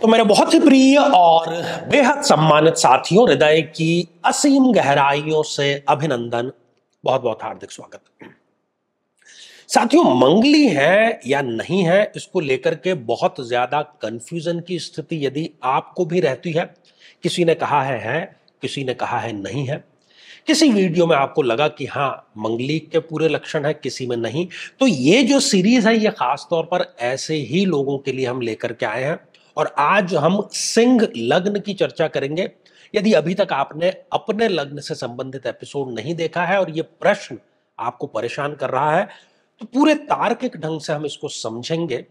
तो मेरे बहुत ही प्रिय और बेहद सम्मानित साथियों, हृदय की असीम गहराइयों से अभिनंदन, बहुत बहुत हार्दिक स्वागत। साथियों, मंगली है या नहीं है, इसको लेकर के बहुत ज्यादा कंफ्यूजन की स्थिति यदि आपको भी रहती है। किसी ने कहा है, किसी ने कहा है नहीं है। किसी वीडियो में आपको लगा कि हाँ मंगली के पूरे लक्षण है, किसी में नहीं। तो ये जो सीरीज है ये खास तौर पर ऐसे ही लोगों के लिए हम लेकर के आए हैं और आज हम सिंह लग्न की चर्चा करेंगे। यदि अभी तक आपने अपने लग्न से संबंधित एपिसोड नहीं देखा है और ये प्रश्न आपको परेशान कर रहा है, तो पूरे तार्किक ढंग से हम इसको समझेंगे,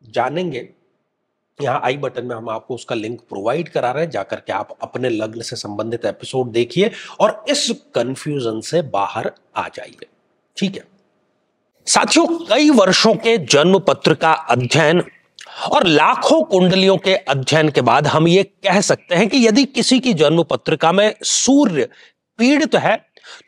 जानेंगे। यहाँ आई बटन में हम आपको उसका लिंक प्रोवाइड करा रहे हैं, जाकर के आप अपने लग्न से संबंधित एपिसोड देखिए और इस कंफ्यूजन से बाहर आ जाइए। ठीक है साथियों, कई वर्षों के जन्म पत्र का अध्ययन और लाखों कुंडलियों के अध्ययन के बाद हम ये कह सकते हैं कि यदि किसी की जन्म पत्रिका में सूर्य पीड़ित है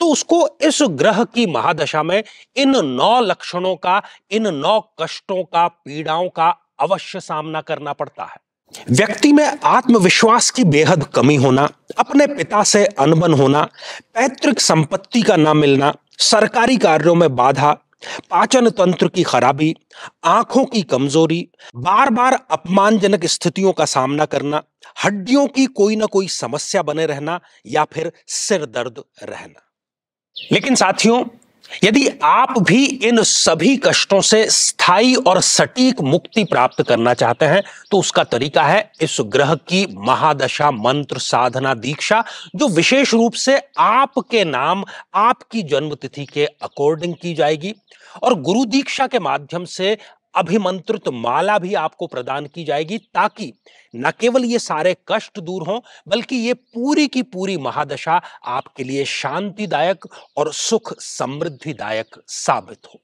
तो उसको इस ग्रह की महादशा में इन 9 लक्षणों का, इन 9 कष्टों का, पीड़ाओं का अवश्य सामना करना पड़ता है। व्यक्ति में आत्मविश्वास की बेहद कमी होना, अपने पिता से अनबन होना, पैतृक संपत्ति का न मिलना, सरकारी कार्यों में बाधा, पाचन तंत्र की खराबी, आंखों की कमजोरी, बार बार अपमानजनक स्थितियों का सामना करना, हड्डियों की कोई ना कोई समस्या बने रहना या फिर सिर दर्द रहना। लेकिन साथियों, यदि आप भी इन सभी कष्टों से स्थायी और सटीक मुक्ति प्राप्त करना चाहते हैं तो उसका तरीका है इस ग्रह की महादशा मंत्र साधना दीक्षा, जो विशेष रूप से आपके नाम, आपकी जन्मतिथि के अकॉर्डिंग की जाएगी और गुरु दीक्षा के माध्यम से अभिमंत्रित माला भी आपको प्रदान की जाएगी, ताकि न केवल ये सारे कष्ट दूर हों बल्कि ये पूरी की पूरी महादशा आपके लिए शांतिदायक और सुख समृद्धिदायक साबित हो।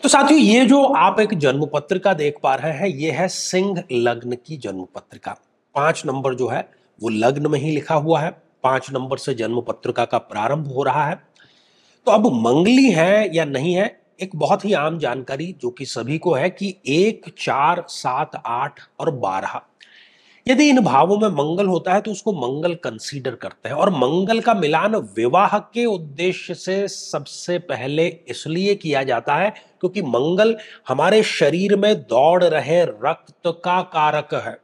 तो साथियों, ये जो आप एक जन्म पत्रिका देख पा रहे हैं, ये है सिंह लग्न की जन्म पत्रिका। 5 नंबर जो है वो लग्न में ही लिखा हुआ है, 5 नंबर से जन्म पत्रिका का प्रारंभ हो रहा है। तो अब मंगली है या नहीं है, एक बहुत ही आम जानकारी जो कि सभी को है कि 1, 4, 7, 8 और 12, यदि इन भावों में मंगल होता है तो उसको मंगल कंसीडर करते हैं। और मंगल का मिलान विवाह के उद्देश्य से सबसे पहले इसलिए किया जाता है क्योंकि मंगल हमारे शरीर में दौड़ रहे रक्त का कारक है।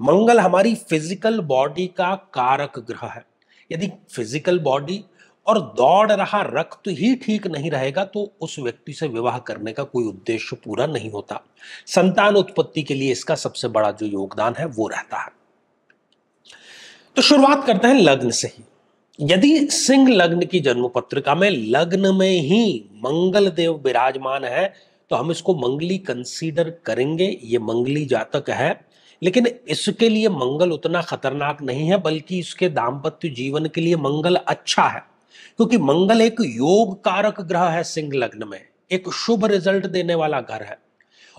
मंगल हमारी फिजिकल बॉडी का कारक ग्रह है। यदि फिजिकल बॉडी और दौड़ रहा रक्त ही ठीक नहीं रहेगा तो उस व्यक्ति से विवाह करने का कोई उद्देश्य पूरा नहीं होता। संतान उत्पत्ति के लिए इसका सबसे बड़ा जो योगदान है वो रहता है। तो शुरुआत करते हैं लग्न से ही। यदि सिंह लग्न की जन्म पत्रिका में लग्न में ही मंगल देव विराजमान है तो हम इसको मंगली कंसीडर करेंगे। ये मंगली जातक है, लेकिन इसके लिए मंगल उतना खतरनाक नहीं है, बल्कि इसके दाम्पत्य जीवन के लिए मंगल अच्छा है, क्योंकि मंगल एक योग कारक ग्रह है। सिंह लग्न में एक शुभ रिजल्ट देने वाला घर है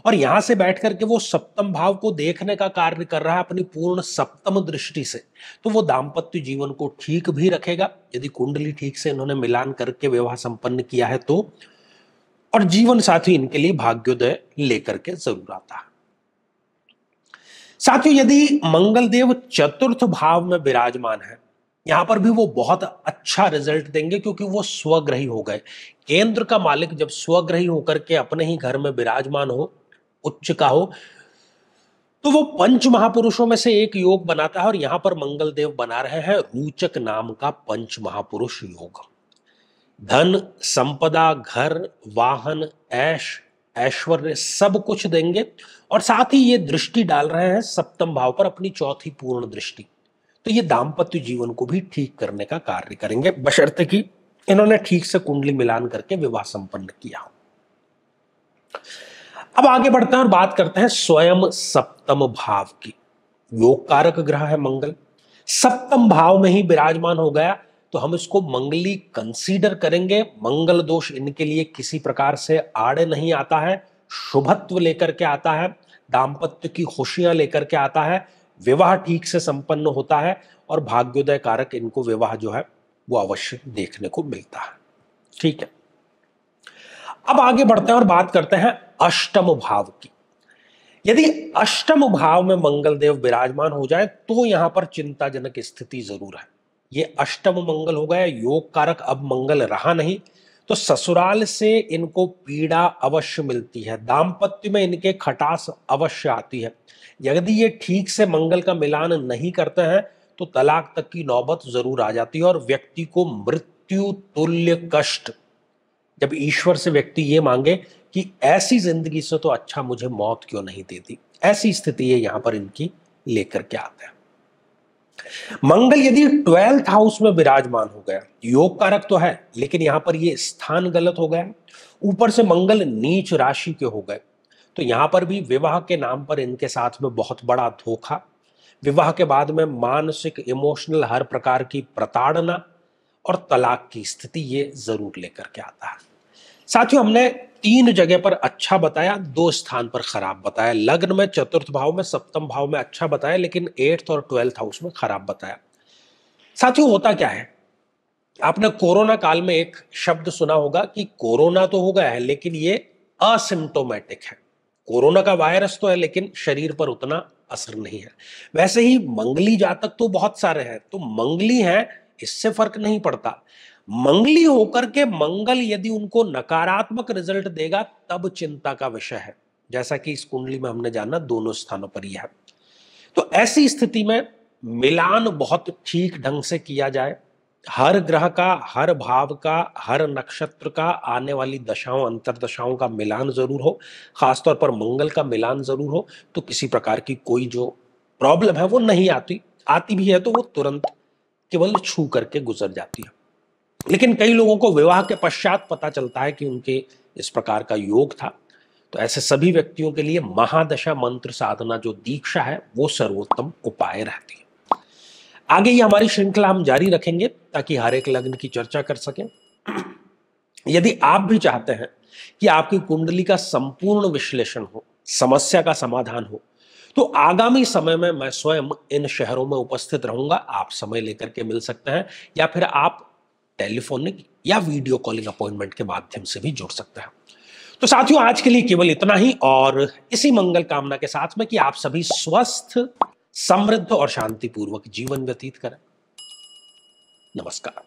और यहां से बैठ करके वो सप्तम भाव को देखने का कार्य कर रहा है अपनी पूर्ण सप्तम दृष्टि से। तो वो दाम्पत्य जीवन को ठीक भी रखेगा यदि कुंडली ठीक से इन्होंने मिलान करके विवाह संपन्न किया है तो, और जीवन साथी इनके लिए भाग्योदय लेकर के जरूर आता है। साथियों, यदि मंगल देव चतुर्थ भाव में विराजमान है, यहां पर भी वो बहुत अच्छा रिजल्ट देंगे क्योंकि वो स्वग्रही हो गए। केंद्र का मालिक जब स्वग्रही होकर के अपने ही घर में विराजमान हो, उच्च का हो, तो वो पंच महापुरुषों में से एक योग बनाता है और यहां पर मंगल देव बना रहे हैं रोचक नाम का पंच महापुरुष योग। धन, संपदा, घर, वाहन, ऐश, ऐश्वर्य सब कुछ देंगे और साथ ही ये दृष्टि डाल रहे हैं सप्तम भाव पर, अपनी चौथी पूर्ण दृष्टि। तो ये दाम्पत्य जीवन को भी ठीक करने का कार्य करेंगे, बशर्ते कि इन्होंने ठीक से कुंडली मिलान करके विवाह संपन्न किया हो। अब आगे बढ़ते हैं और बात करते हैं स्वयं सप्तम भाव की। योग कारक ग्रह है मंगल, सप्तम भाव में ही विराजमान हो गया तो हम इसको मंगली कंसीडर करेंगे। मंगल दोष इनके लिए किसी प्रकार से आड़े नहीं आता है, शुभत्व लेकर के आता है, दाम्पत्य की खुशियां लेकर के आता है, विवाह ठीक से संपन्न होता है और भाग्योदय कारक इनको विवाह जो है वो अवश्य देखने को मिलता है। ठीक है, अब आगे बढ़ते हैं और बात करते हैं अष्टम भाव की। यदि अष्टम भाव में मंगल देव विराजमान हो जाए तो यहां पर चिंताजनक स्थिति जरूर है। ये अष्टम मंगल हो गया, योग कारक अब मंगल रहा नहीं, तो ससुराल से इनको पीड़ा अवश्य मिलती है, दाम्पत्य में इनके खटास अवश्य आती है। यदि ये ठीक से मंगल का मिलान नहीं करते हैं तो तलाक तक की नौबत जरूर आ जाती है और व्यक्ति को मृत्यु तुल्य कष्ट, जब ईश्वर से व्यक्ति ये मांगे कि ऐसी जिंदगी से तो अच्छा मुझे मौत क्यों नहीं देती, ऐसी स्थिति है यहां पर इनकी लेकर के आते हैं। मंगल यदि 12th हाउस में विराजमान हो गया, योग कारक तो है लेकिन यहां पर ये स्थान गलत हो गया, ऊपर से मंगल नीच राशि के हो गए, तो यहां पर भी विवाह के नाम पर इनके साथ में बहुत बड़ा धोखा, विवाह के बाद में मानसिक इमोशनल हर प्रकार की प्रताड़ना और तलाक की स्थिति ये जरूर लेकर के आता है। साथियों, हमने 3 जगह पर अच्छा बताया, 2 स्थान पर खराब बताया। लग्न में, चतुर्थ भाव में, सप्तम भाव में अच्छा बताया, लेकिन 8th और 12th हाउस में खराब बताया। साथियों, होता क्या है, आपने कोरोना काल में एक शब्द सुना होगा कि कोरोना तो हो गया है लेकिन ये असिम्टोमेटिक है। कोरोना का वायरस तो है लेकिन शरीर पर उतना असर नहीं है। वैसे ही मंगली जातक तो बहुत सारे हैं, तो मंगली हैं इससे फर्क नहीं पड़ता। मंगली होकर के मंगल यदि उनको नकारात्मक रिजल्ट देगा तब चिंता का विषय है, जैसा कि इस कुंडली में हमने जाना दोनों स्थानों पर ही है। तो ऐसी स्थिति में मिलान बहुत ठीक ढंग से किया जाए, हर ग्रह का, हर भाव का, हर नक्षत्र का आने वाली दशाओं अंतरदशाओं का मिलान जरूर हो, खासतौर पर मंगल का मिलान जरूर हो, तो किसी प्रकार की कोई जो प्रॉब्लम है वो नहीं आती, आती भी है तो वो तुरंत केवल छू करके गुजर जाती है। लेकिन कई लोगों को विवाह के पश्चात पता चलता है कि उनके इस प्रकार का योग था, तो ऐसे सभी व्यक्तियों के लिए महादशा मंत्र साधना जो दीक्षा है वो सर्वोत्तम उपाय रहती है। आगे ये हमारी श्रृंखला हम जारी रखेंगे ताकि हर एक लग्न की चर्चा कर सकें। यदि आप भी चाहते हैं कि आपकी कुंडली का संपूर्ण विश्लेषण हो, समस्या का समाधान हो, तो आगामी समय में मैं स्वयं इन शहरों में उपस्थित रहूंगा। आप समय लेकर के मिल सकते हैं या फिर आप टेलीफोनिक या वीडियो कॉलिंग अपॉइंटमेंट के माध्यम से भी जुड़ सकते हैं। तो साथियों, आज के लिए केवल इतना ही, और इसी मंगल कामना के साथ में कि आप सभी स्वस्थ, समृद्ध और शांतिपूर्वक जीवन व्यतीत करें। नमस्कार।